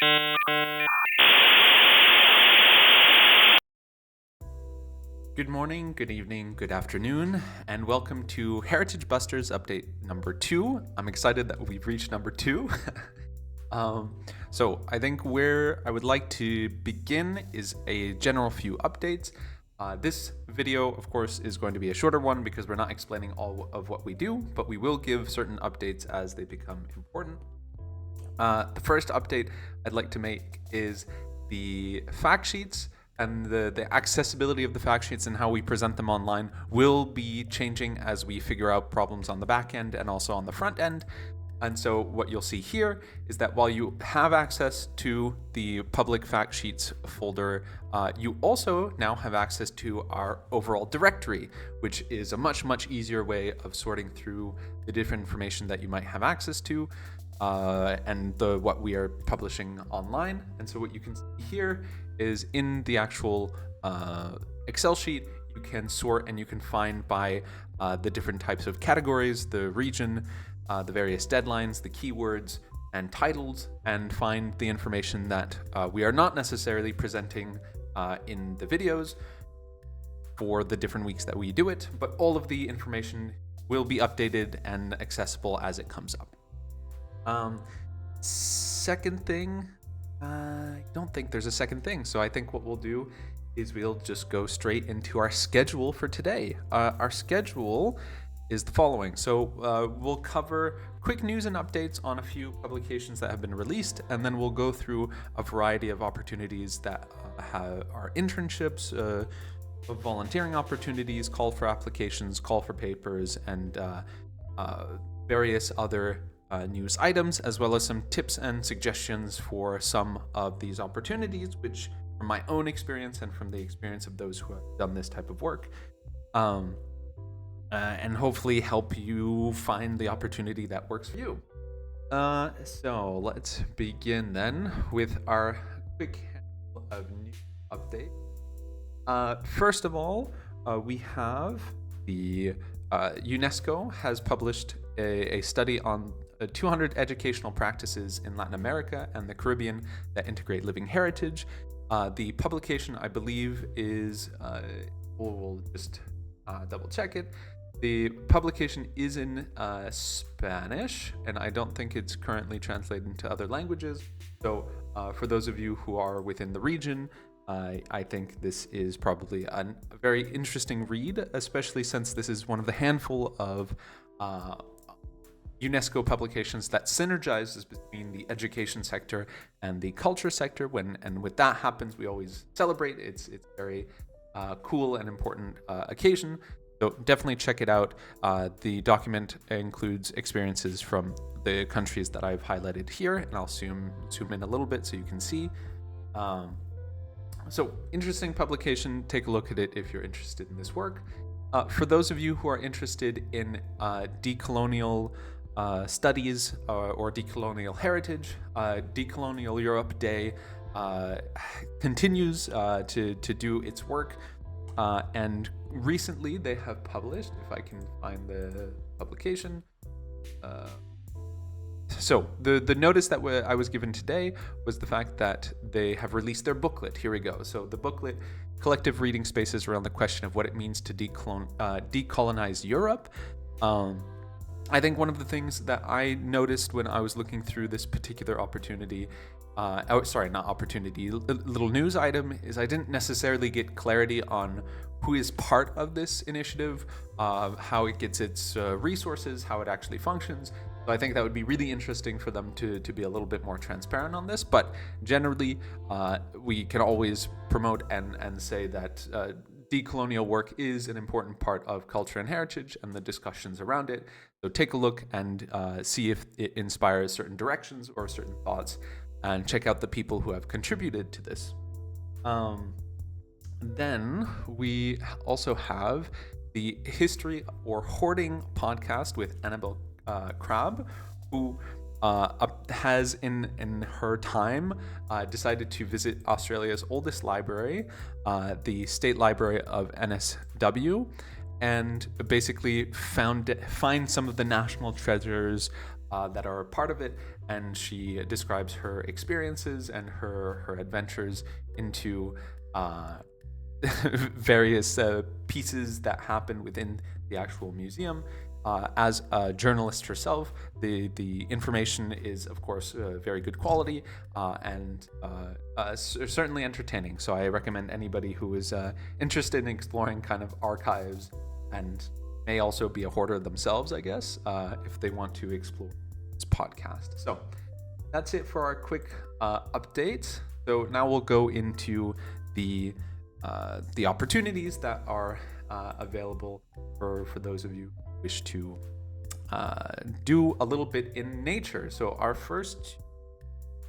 Good morning, good evening, good afternoon, and welcome to Heritage Busters update number 2. I'm excited that we've reached number 2. So I think where I would like to begin is a general few updates. This video, of course, is going to be a shorter one because we're not explaining all of what we do, but we will give certain updates as they become important. The first update I'd like to make is the fact sheets and the accessibility of the fact sheets and how we present them online will be changing as we figure out problems on the back end and also on the front end. And so what you'll see here is that while you have access to the public fact sheets folder, you also now have access to our overall directory, which is a much easier way of sorting through the different information that you might have access to and what we are publishing online. And so what you can see here is in the actual Excel sheet, you can sort and you can find by the different types of categories, the region, the various deadlines, the keywords, and titles, and find the information that we are not necessarily presenting in the videos for the different weeks that we do it, but all of the information will be updated and accessible as it comes up. Second thing, I don't think there's a second thing, so I think what we'll do is we'll just go straight into our schedule for today. Our schedule is the following. So we'll cover quick news and updates on a few publications that have been released, and then we'll go through a variety of opportunities that are internships, volunteering opportunities, call for applications, call for papers, and various other news items, as well as some tips and suggestions for some of these opportunities, which from my own experience and from the experience of those who have done this type of work, and hopefully help you find the opportunity that works for you. So let's begin then with our quick handful of news updates. First of all, we have the UNESCO has published a study on 200 educational practices in Latin America and the Caribbean that integrate living heritage. The publication, I believe, is, we'll just double check it. The publication is in Spanish, and I don't think it's currently translated into other languages. So for those of you who are within the region, I think this is probably a very interesting read, especially since this is one of the handful of UNESCO publications that synergizes between the education sector and the culture sector. When that happens, we always celebrate. It's very cool and important occasion. So definitely check it out. The document includes experiences from the countries that I've highlighted here, and I'll zoom in a little bit so you can see. So interesting publication. Take a look at it if you're interested in this work. For those of you who are interested in decolonial studies or decolonial heritage, Decolonial Europe Day continues to do its work, and recently they have published, if I can find the publication, so the notice that I was given today was the fact that they have released their booklet. Here we go. So the booklet, Collective Reading Spaces around the question of what it means to decolonize Europe. I think one of the things that I noticed when I was looking through this particular opportunity, little news item, is I didn't necessarily get clarity on who is part of this initiative, how it gets its resources, how it actually functions. So I think that would be really interesting for them to be a little bit more transparent on this. But generally, we can always promote and say that decolonial work is an important part of culture and heritage and the discussions around it. So take a look and see if it inspires certain directions or certain thoughts, and check out the people who have contributed to this. Then we also have the History or Hoarding podcast with Annabelle Crabb, who has in her time decided to visit Australia's oldest library, the State Library of NSW, and basically find some of the national treasures that are a part of it, and she describes her experiences and her adventures into various pieces that happen within the actual museum. As a journalist herself, the information is, of course, very good quality and certainly entertaining. So I recommend anybody who is interested in exploring kind of archives and may also be a hoarder themselves, I guess, if they want to explore this podcast. So that's it for our quick update. So now we'll go into the opportunities that are available for those of you who wish to do a little bit in nature. So our first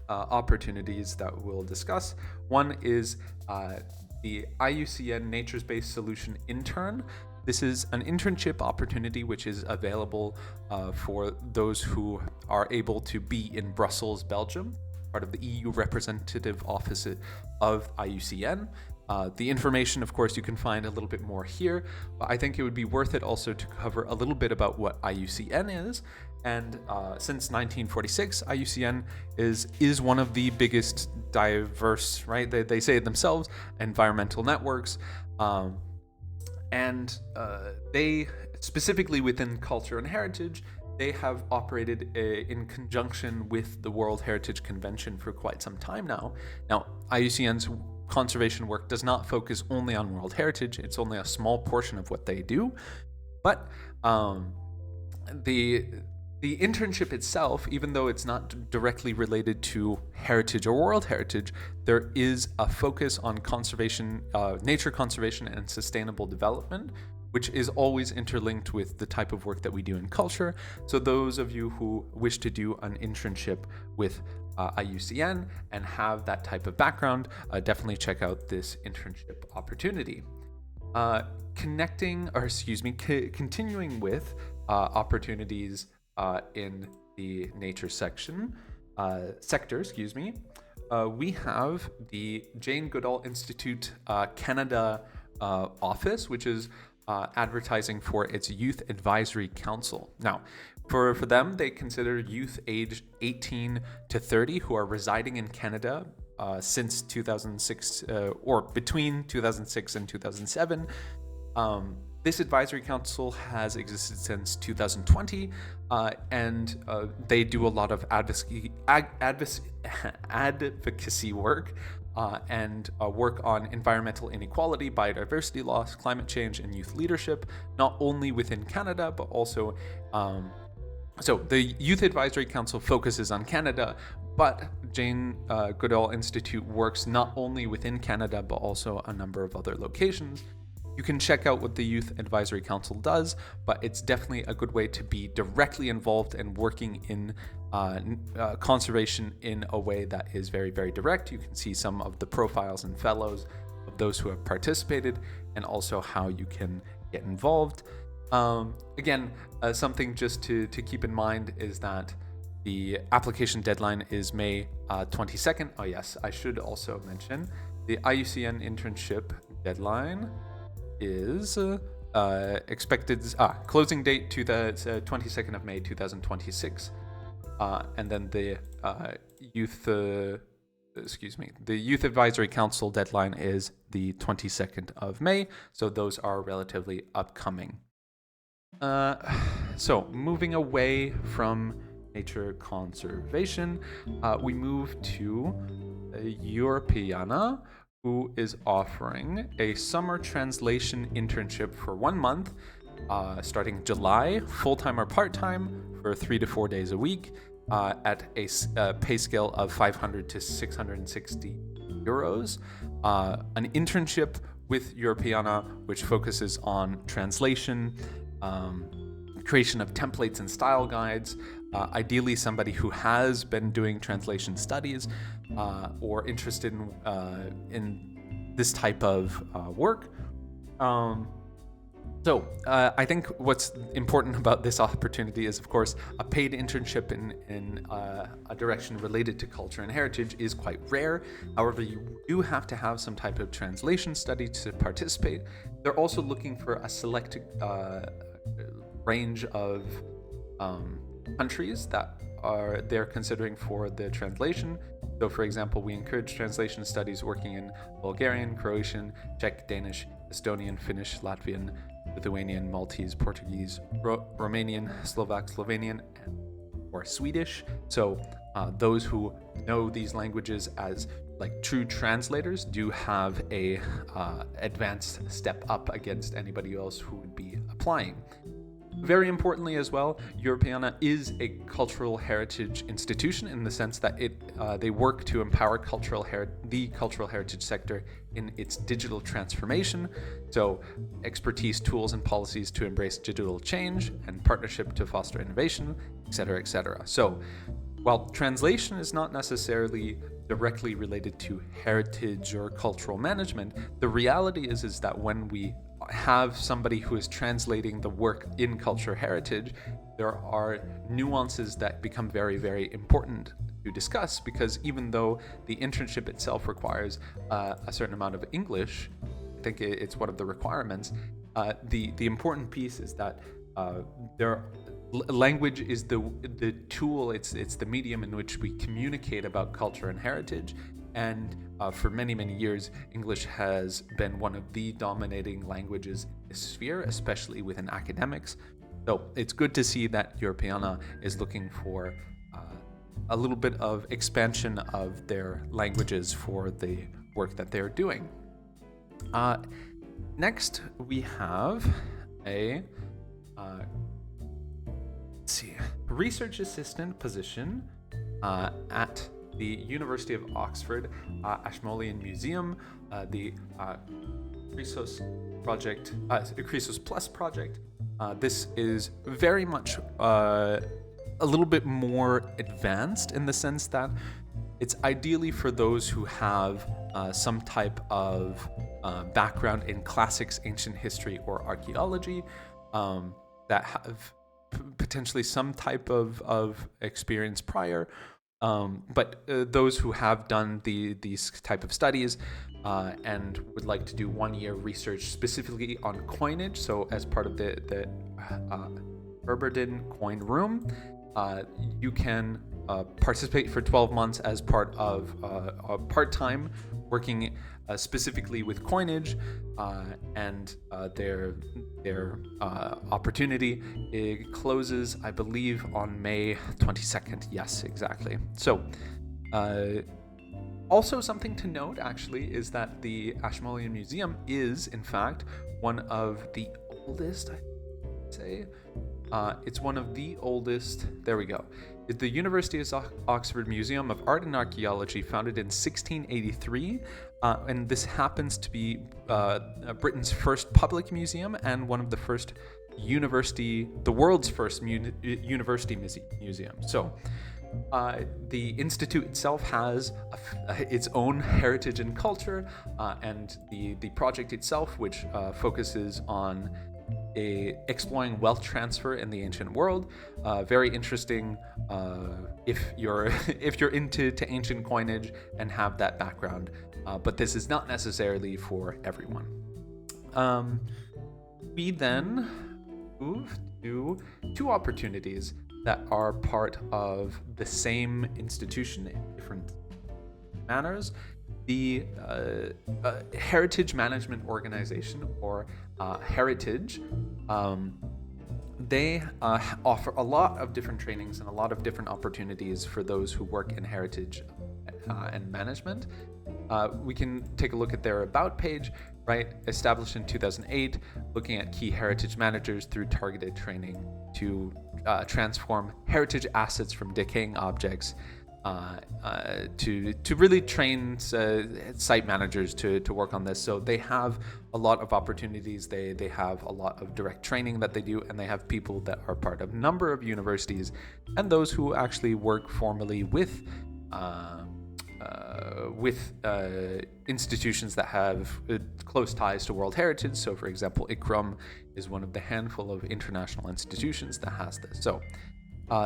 opportunities that we'll discuss, one is the IUCN Naturespace Solution Intern. This is an internship opportunity which is available for those who are able to be in Brussels, Belgium, part of the EU representative office of IUCN. The information, of course, you can find a little bit more here, but I think it would be worth it also to cover a little bit about what IUCN is. And since 1946, IUCN is one of the biggest diverse, right? They say it themselves, environmental networks. And they, specifically within culture and heritage, they have operated in conjunction with the World Heritage Convention for quite some time now. Now, IUCN's conservation work does not focus only on World Heritage. It's only a small portion of what they do. But the internship itself, even though it's not directly related to heritage or World Heritage, there is a focus on conservation, nature conservation and sustainable development, which is always interlinked with the type of work that we do in culture. So those of you who wish to do an internship with IUCN and have that type of background, definitely check out this internship opportunity. Continuing with opportunities in the nature sector, we have the Jane Goodall Institute Canada office, which is advertising for its Youth Advisory Council. Now, for them, they consider youth aged 18 to 30 who are residing in Canada since 2006 or between 2006 and 2007. This advisory council has existed since 2020, and they do a lot of advocacy work and work on environmental inequality, biodiversity loss, climate change, and youth leadership, not only within Canada, but also so the Youth Advisory Council focuses on Canada, but Jane Goodall Institute works not only within Canada, but also a number of other locations. You can check out what the Youth Advisory Council does, but it's definitely a good way to be directly involved and working in conservation in a way that is very, very direct. You can see some of the profiles and fellows of those who have participated and also how you can get involved. Again, something just to keep in mind is that the application deadline is May 22nd. Oh yes, I should also mention the IUCN internship deadline is expected closing date to the 22nd of May 2026, and then the Youth Advisory Council deadline is the 22nd of May. So those are relatively upcoming. So moving away from nature conservation, we move to Europeana, who is offering a summer translation internship for 1 month, starting July, full-time or part-time, for 3 to 4 days a week, at a pay scale of 500 to 660 euros. An internship with Europeana, which focuses on translation, creation of templates and style guides, ideally somebody who has been doing translation studies or interested in this type of work. So I think what's important about this opportunity is, of course, a paid internship in a direction related to culture and heritage is quite rare. However, you do have to have some type of translation study to participate. They're also looking for a select range of countries that they're considering for the translation. So, for example, we encourage translation studies working in Bulgarian, Croatian, Czech, Danish, Estonian, Finnish, Latvian, Lithuanian, Maltese, Portuguese, Romanian, Slovak, Slovenian, or Swedish. So those who know these languages as like true translators do have a advanced step up against anybody else who would be applying. Very importantly as well, Europeana is a cultural heritage institution in the sense that they work to empower the cultural heritage sector in its digital transformation. So expertise, tools, and policies to embrace digital change and partnership to foster innovation, etc., etc. So while translation is not necessarily directly related to heritage or cultural management, the reality is that when we have somebody who is translating the work in culture heritage, there are nuances that become very, very important to discuss, because even though the internship itself requires a certain amount of English, I think it's one of the requirements, the important piece is that language is the tool, it's the medium in which we communicate about culture and heritage. And for many, many years, English has been one of the dominating languages in this sphere, especially within academics. So it's good to see that Europeana is looking for a little bit of expansion of their languages for the work that they're doing. Next, we have a research assistant position at the University of Oxford Ashmolean Museum, the Chrysos project, Chrysos Plus project. This is very much a little bit more advanced in the sense that it's ideally for those who have some type of background in classics, ancient history, or archaeology, that have potentially some type of experience prior. But those who have done these type of studies and would like to do 1 year research specifically on coinage, so as part of the Herberdin Coin Room, you can participate for 12 months as part of a part-time working specifically with coinage, and their opportunity, it closes, I believe, on May 22nd. Yes, exactly. So also something to note actually is that the Ashmolean Museum is in fact one of the oldest, I'd say. It's one of the oldest, there we go. The University of Oxford Museum of Art and Archaeology, founded in 1683, and this happens to be Britain's first public museum and one of the first the world's first university museum. So the institute itself has its own heritage and culture, and the project itself, which focuses on exploring wealth transfer in the ancient world. Very interesting if you're into ancient coinage and have that background, but this is not necessarily for everyone. We then move to two opportunities that are part of the same institution in different manners. The Heritage Management Organization, or Heritage, they offer a lot of different trainings and a lot of different opportunities for those who work in heritage and management. We can take a look at their About page, right? Established in 2008, looking at key heritage managers through targeted training to transform heritage assets from decaying objects, to really train site managers to work on this. So they have a lot of opportunities. They have a lot of direct training that they do, and they have people that are part of a number of universities and those who actually work formally with institutions that have close ties to World Heritage. So, for example, ICCROM is one of the handful of international institutions that has this. So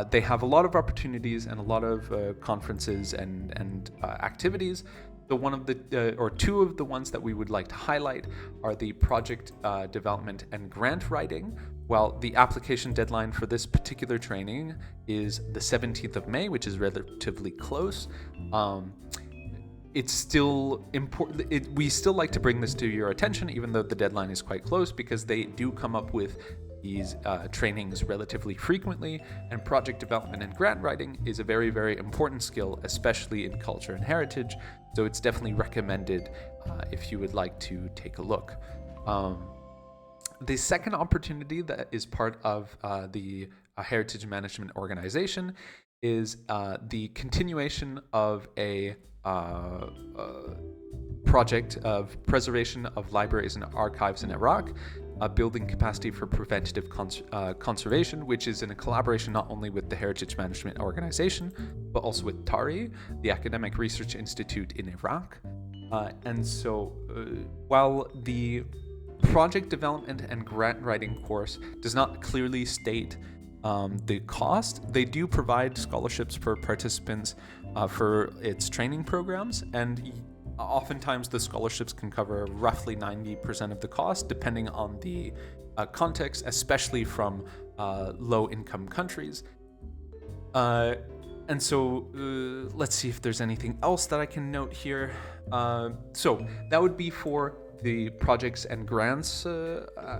they have a lot of opportunities and a lot of conferences and activities. So one of the, or two of the ones that we would like to highlight are the project development and grant writing. Well, the application deadline for this particular training is the 17th of May, which is relatively close. It's still important. We still like to bring this to your attention, even though the deadline is quite close, because they do come up with these trainings relatively frequently, and project development and grant writing is a very, very important skill, especially in culture and heritage. So it's definitely recommended if you would like to take a look. The second opportunity that is part of the Heritage Management Organization is the continuation of a project of preservation of libraries and archives in Iraq, building capacity for preventative conservation, which is in a collaboration not only with the Heritage Management Organization, but also with TARI, the Academic Research Institute in Iraq. And so while the project development and grant writing course does not clearly state the cost, they do provide scholarships for participants for its training programs, and oftentimes the scholarships can cover roughly 90% of the cost, depending on the context, especially from low-income countries. And so let's see if there's anything else that I can note here. So that would be for the projects and grants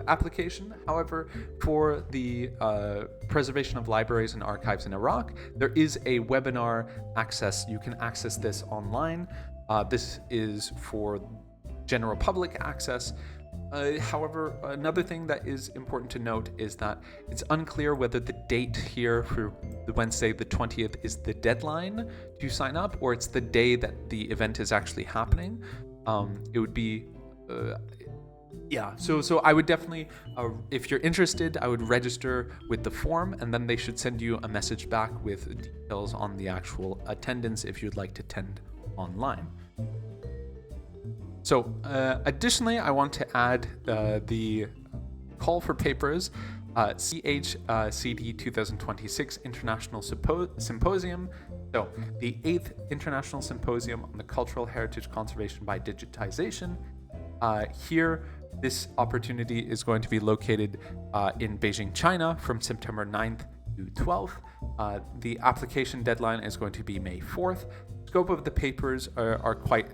application. However, for the preservation of libraries and archives in Iraq, there is a webinar access. You can access this online. This is for general public access. However, another thing that is important to note is that it's unclear whether the date here for the Wednesday the 20th is the deadline to sign up, or it's the day that the event is actually happening. It would be so I would definitely, if you're interested, I would register with the form, and then they should send you a message back with details on the actual attendance if you'd like to attend online. So additionally, I want to add the call for papers, CHCD 2026 International Symposium. So the 8th International Symposium on the Cultural Heritage Conservation by Digitization. Here, this opportunity is going to be located in Beijing, China from September 9th to 12th. The application deadline is going to be May 4th. Scope of the papers are quite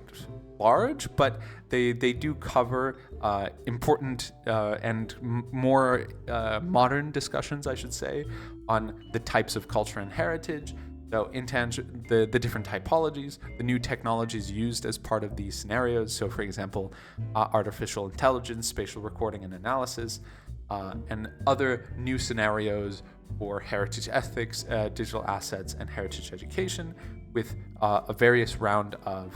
large, but they do cover important and more modern discussions, I should say, on the types of culture and heritage. So the different typologies, the new technologies used as part of these scenarios. So for example, artificial intelligence, spatial recording and analysis, and other new scenarios for heritage ethics, digital assets, and heritage education, with a various round of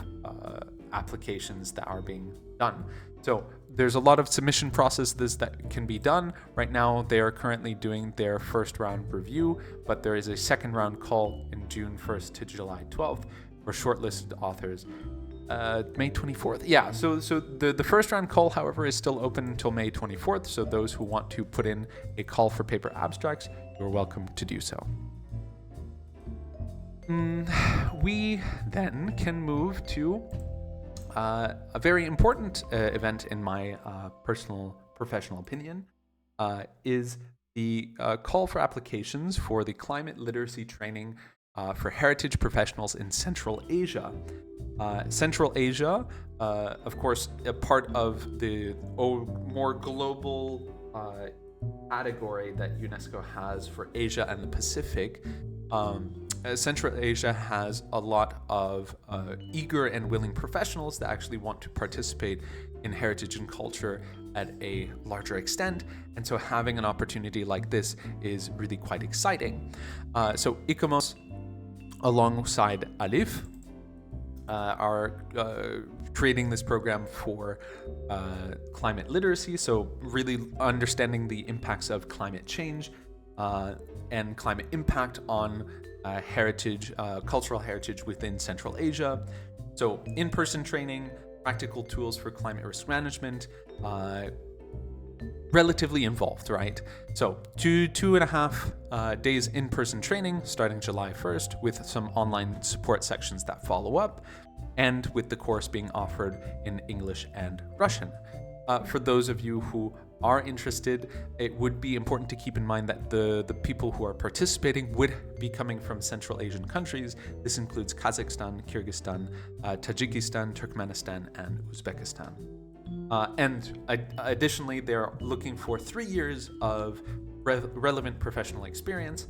applications that are being done. So there's a lot of submission processes that can be done. Right now, they are currently doing their first round review, but there is a second round call in June 1st to July 12th for shortlisted authors. May 24th. Yeah, so the first round call, however, is still open until May 24th. So those who want to put in a call for paper abstracts, you're welcome to do so. We then can move to a very important event in my personal professional opinion, is the call for applications for the climate literacy training for heritage professionals in Central Asia. Central Asia, of course, a part of the more global category that UNESCO has for Asia and the Pacific. Central Asia has a lot of eager and willing professionals that actually want to participate in heritage and culture at a larger extent, and so having an opportunity like this is really quite exciting. So ICOMOS, alongside ALIPH, are creating this program for climate literacy, so really understanding the impacts of climate change and climate impact on heritage, cultural heritage within Central Asia. So in-person training, practical tools for climate risk management, relatively involved, right? So 2.5 days in-person training starting July 1st with some online support sections that follow up. and with the course being offered in English and Russian. For those of you who are interested, it would be important to keep in mind that the people who are participating would be coming from Central Asian countries. This includes Kazakhstan, Kyrgyzstan, Tajikistan, Turkmenistan, and Uzbekistan. And additionally, they're looking for 3 years of relevant professional experience.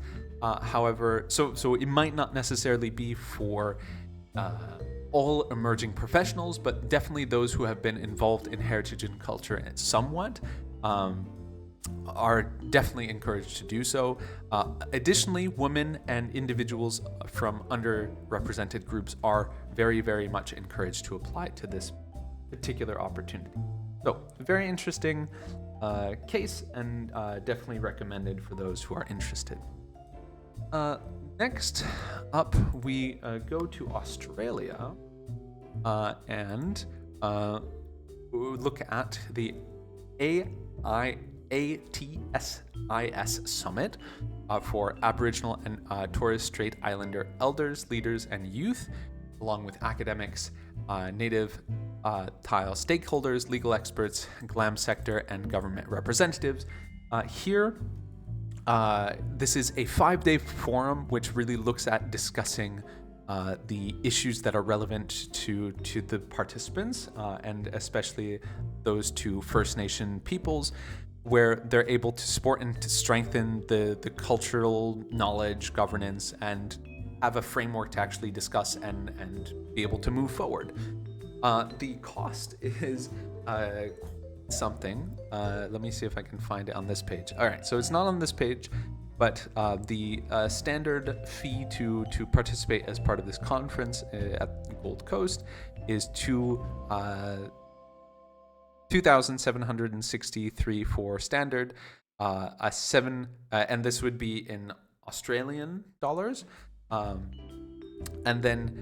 However, so it might not necessarily be for all emerging professionals, but definitely those who have been involved in heritage and culture somewhat are definitely encouraged to do so. Additionally, women and individuals from underrepresented groups are very, very much encouraged to apply to this particular opportunity. So, very interesting case, and definitely recommended for those who are interested. Next up, we go to Australia and look at the ATSIS Summit for Aboriginal and Torres Strait Islander elders, leaders, and youth, along with academics, native tile stakeholders, legal experts, GLAM sector, and government representatives. Here, this is a 5-day forum which really looks at discussing the issues that are relevant to the participants, and especially those to First Nation peoples, where they're able to support and to strengthen the cultural knowledge, governance, and have a framework to actually discuss and be able to move forward. The cost is something. Let me see if I can find it on this page. All right, so it's not on this page, but the standard fee to participate as part of this conference at the Gold Coast is $2,763 for standard, and this would be in Australian dollars. And then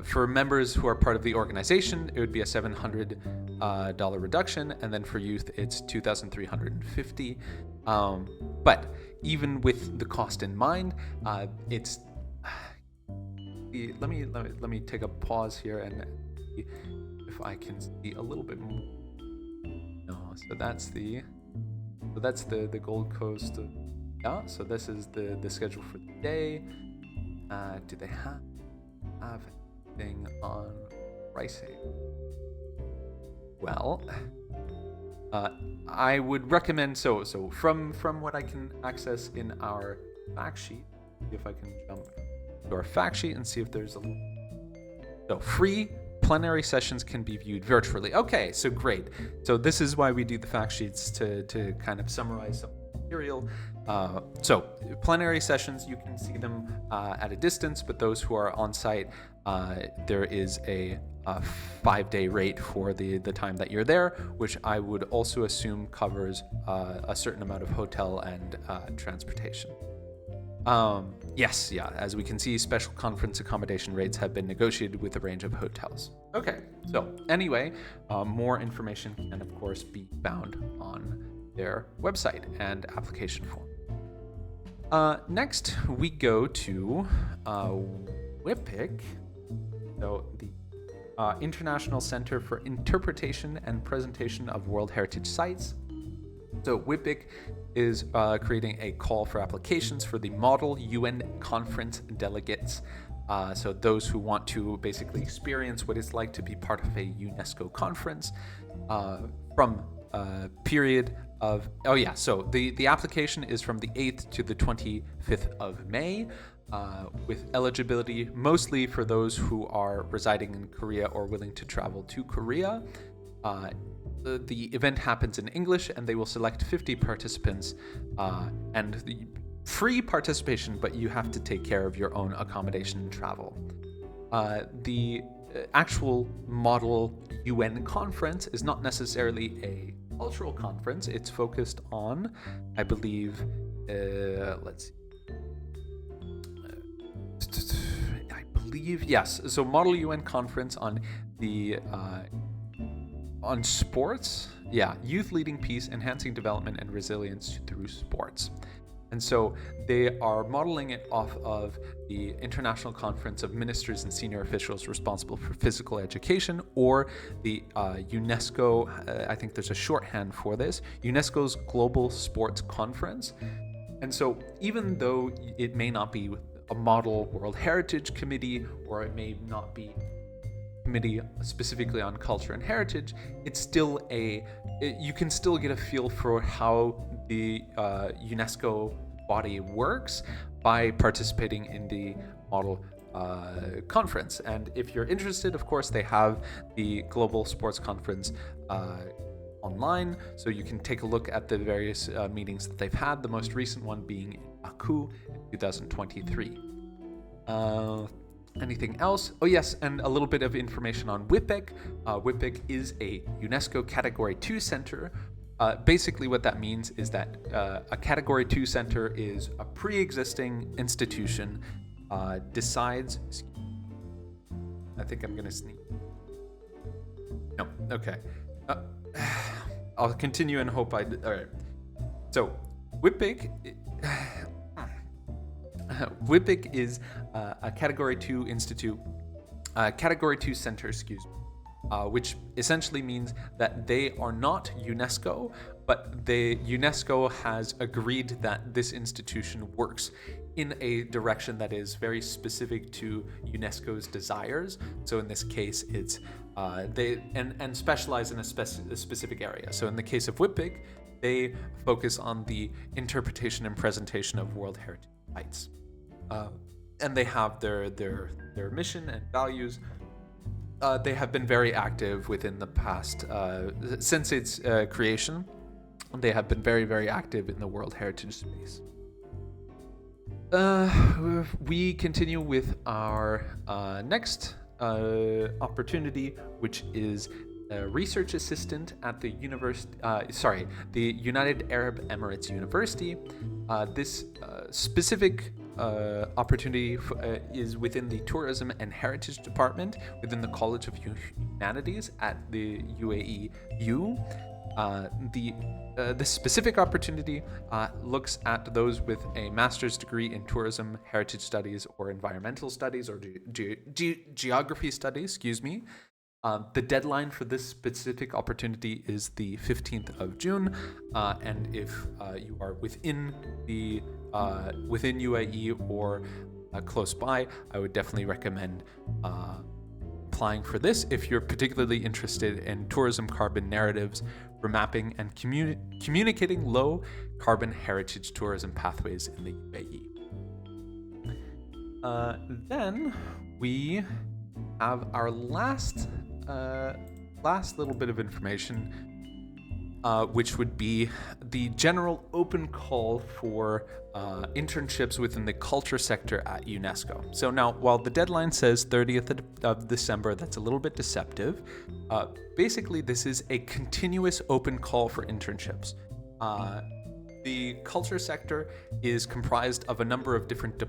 for members who are part of the organization, it would be a $700 reduction, and then for youth, it's $2,350. But even with the cost in mind, it's let me take a pause here and see if I can see a little bit more. No, so that's the Gold Coast. Yeah, so this is the schedule for the day. Do they have anything on pricing? Well, I would recommend so from what I can access in our fact sheet, see if I can jump to our fact sheet and see if there's so free plenary sessions can be viewed virtually. Okay, so great. So this is why we do the fact sheets to kind of summarize some material. So plenary sessions, you can see them at a distance, but those who are on site, there is a 5-day rate for the time that you're there, which I would also assume covers a certain amount of hotel and transportation. Yes, yeah, as we can see, special conference accommodation rates have been negotiated with a range of hotels. Okay, so anyway, more information can of course be found on their website and application form. Next, we go to WIPIC, so the International Center for Interpretation and Presentation of World Heritage Sites. So WIPIC is creating a call for applications for the Model UN Conference delegates. So those who want to basically experience what it's like to be part of a UNESCO conference from a period of, so the application is from the 8th to the 25th of May, with eligibility mostly for those who are residing in Korea or willing to travel to Korea. The event happens in English, and they will select 50 participants, and the free participation, but you have to take care of your own accommodation and travel. The actual Model UN conference is not necessarily a cultural conference. It's focused on, I believe, yes. So Model UN conference on the on sports, youth leading peace, enhancing development and resilience through sports. And so they are modeling it off of the International Conference of Ministers and Senior Officials Responsible for Physical Education, or the UNESCO, I think there's a shorthand for this, UNESCO's Global Sports Conference. And so even though it may not be a model World Heritage Committee, or it may not be committee specifically on culture and heritage, it's still you can still get a feel for how the UNESCO body works by participating in the model conference. And if you're interested, of course, they have the Global Sports Conference online, so you can take a look at the various meetings that they've had, the most recent one being in Baku in 2023. Anything else? Oh yes, and a little bit of information on WIPEC. WIPEC is a UNESCO Category 2 center. Basically what that means is that a Category 2 center is a pre-existing institution decides... I think I'm gonna sneeze. No, okay. I'll continue and hope all right. So, WIPEC... WIPEC is a Category 2 institute, Category 2 center, which essentially means that they are not UNESCO, but UNESCO has agreed that this institution works in a direction that is very specific to UNESCO's desires. So in this case, it's they specialize in a specific area. So in the case of WIPEC, they focus on the interpretation and presentation of World Heritage Sites. And they have their mission and values. They have been very active within the past, since its creation. They have been very, very active in the World Heritage space. We continue with our next opportunity, which is a research assistant at the the United Arab Emirates University. This specific opportunity is within the Tourism and Heritage Department within the College of Humanities at the UAE-U. This specific opportunity looks at those with a master's degree in tourism, heritage studies, or environmental studies, or geography studies, The deadline for this specific opportunity is the 15th of June, and if you are within UAE or close by, I would definitely recommend applying for this if you're particularly interested in tourism carbon narratives for mapping and communicating low carbon heritage tourism pathways in the UAE. Then we have our last little bit of information, which would be the general open call for internships within the culture sector at UNESCO. So now, while the deadline says 30th of December, that's a little bit deceptive. Basically, this is a continuous open call for internships. The culture sector is comprised of a number of different,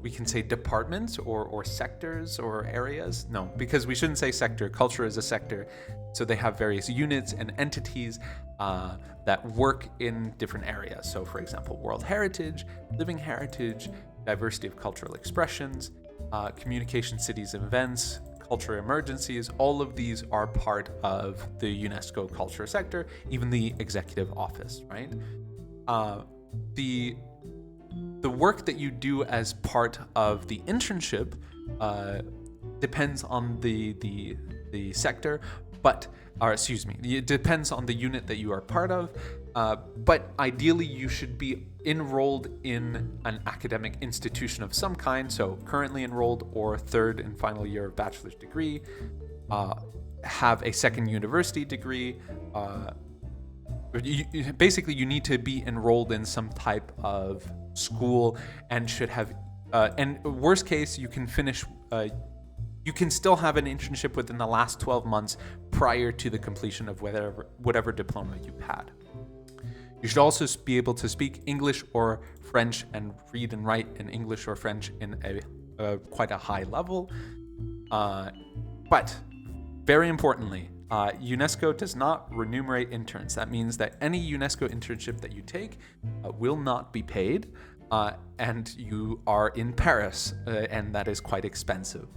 we can say departments or sectors or areas. No, because we shouldn't say sector. Culture is a sector. So they have various units and entities that work in different areas. So for example, World Heritage, Living Heritage, Diversity of Cultural Expressions, Communication Cities and Events, Culture Emergencies, all of these are part of the UNESCO culture sector, even the executive office, right? The work that you do as part of the internship depends on the sector, it depends on the unit that you are part of, but ideally you should be enrolled in an academic institution of some kind, so currently enrolled or third and final year of bachelor's degree, have a second university degree, basically you need to be enrolled in some type of school and should have, and worst case, you can finish, you can still have an internship within the last 12 months prior to the completion of whatever diploma you've had. You should also be able to speak English or French and read and write in English or French in quite a high level. But very importantly, UNESCO does not remunerate interns. That means that any UNESCO internship that you take will not be paid, and you are in Paris, and that is quite expensive.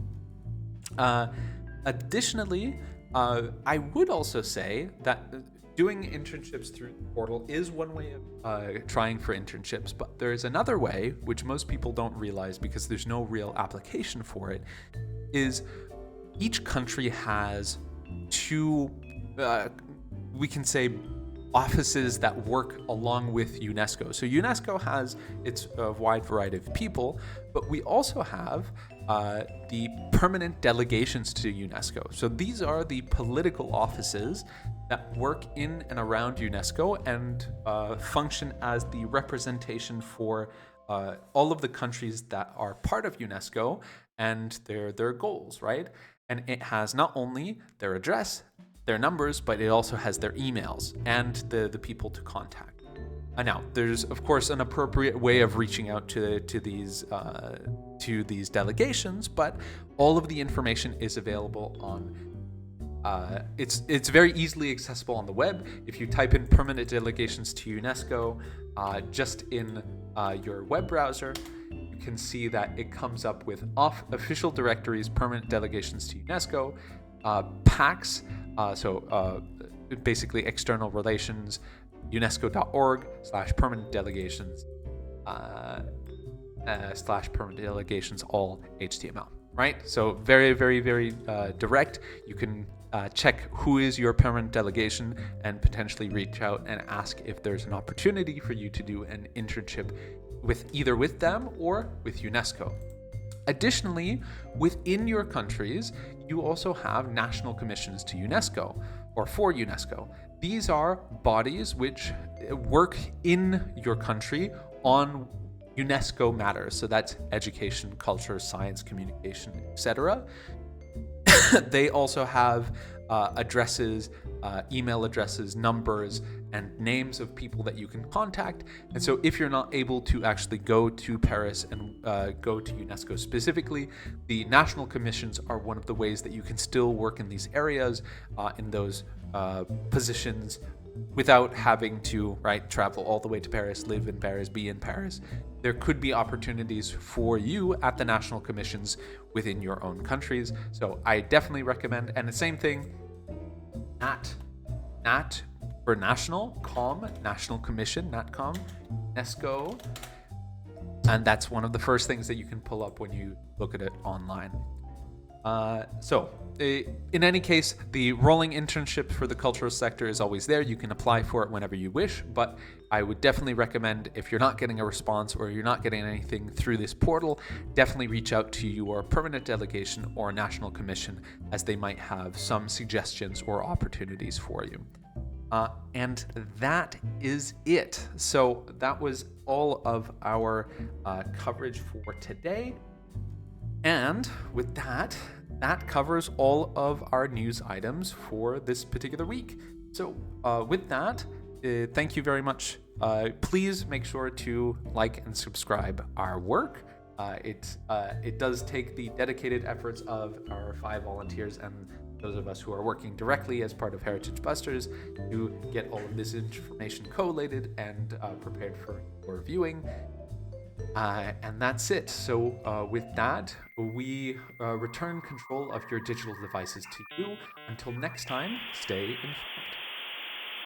Additionally, I would also say that doing internships through the portal is one way of trying for internships, but there is another way, which most people don't realize because there's no real application for it, is each country has two, we can say, offices that work along with UNESCO. So UNESCO has its wide variety of people, but we also have the permanent delegations to UNESCO. So these are the political offices that work in and around UNESCO and function as the representation for all of the countries that are part of UNESCO and their goals, right? And it has not only their address, their numbers, but it also has their emails and the people to contact. Now, there's of course an appropriate way of reaching out to these delegations, but all of the information is available on. It's very easily accessible on the web. If you type in permanent delegations to UNESCO just in your web browser, you can see that it comes up with official directories, permanent delegations to UNESCO, PACs, basically external relations, unesco.org/permanent delegations /permanent delegations, all HTML, right? So very, very, very direct. You can check who is your permanent delegation and potentially reach out and ask if there's an opportunity for you to do an internship either with them or with UNESCO. Additionally, within your countries, you also have national commissions to UNESCO or for UNESCO. These are bodies which work in your country on UNESCO matters. So that's education, culture, science, communication, etc. They also have addresses, email addresses, numbers, and names of people that you can contact. And so if you're not able to actually go to Paris and go to UNESCO specifically, the national commissions are one of the ways that you can still work in these areas, in those positions, without having to travel all the way to Paris, live in Paris, be in Paris. There could be opportunities for you at the national commissions within your own countries. So I definitely recommend, and the same thing, NAT for national, National Commission, NatCom, UNESCO. And that's one of the first things that you can pull up when you look at it online. In any case, the rolling internship for the cultural sector is always there. You can apply for it whenever you wish, but I would definitely recommend, if you're not getting a response or you're not getting anything through this portal, definitely reach out to your permanent delegation or national commission, as they might have some suggestions or opportunities for you. And that is it. So that was all of our coverage for today. And with that covers all of our news items for this particular week. So with that, thank you very much. Please make sure to like and subscribe our work. It does take the dedicated efforts of our 5 volunteers and those of us who are working directly as part of Heritage Busters to get all of this information collated and prepared for your viewing. And that's it. So with that, we return control of your digital devices to you. Until next time, stay informed.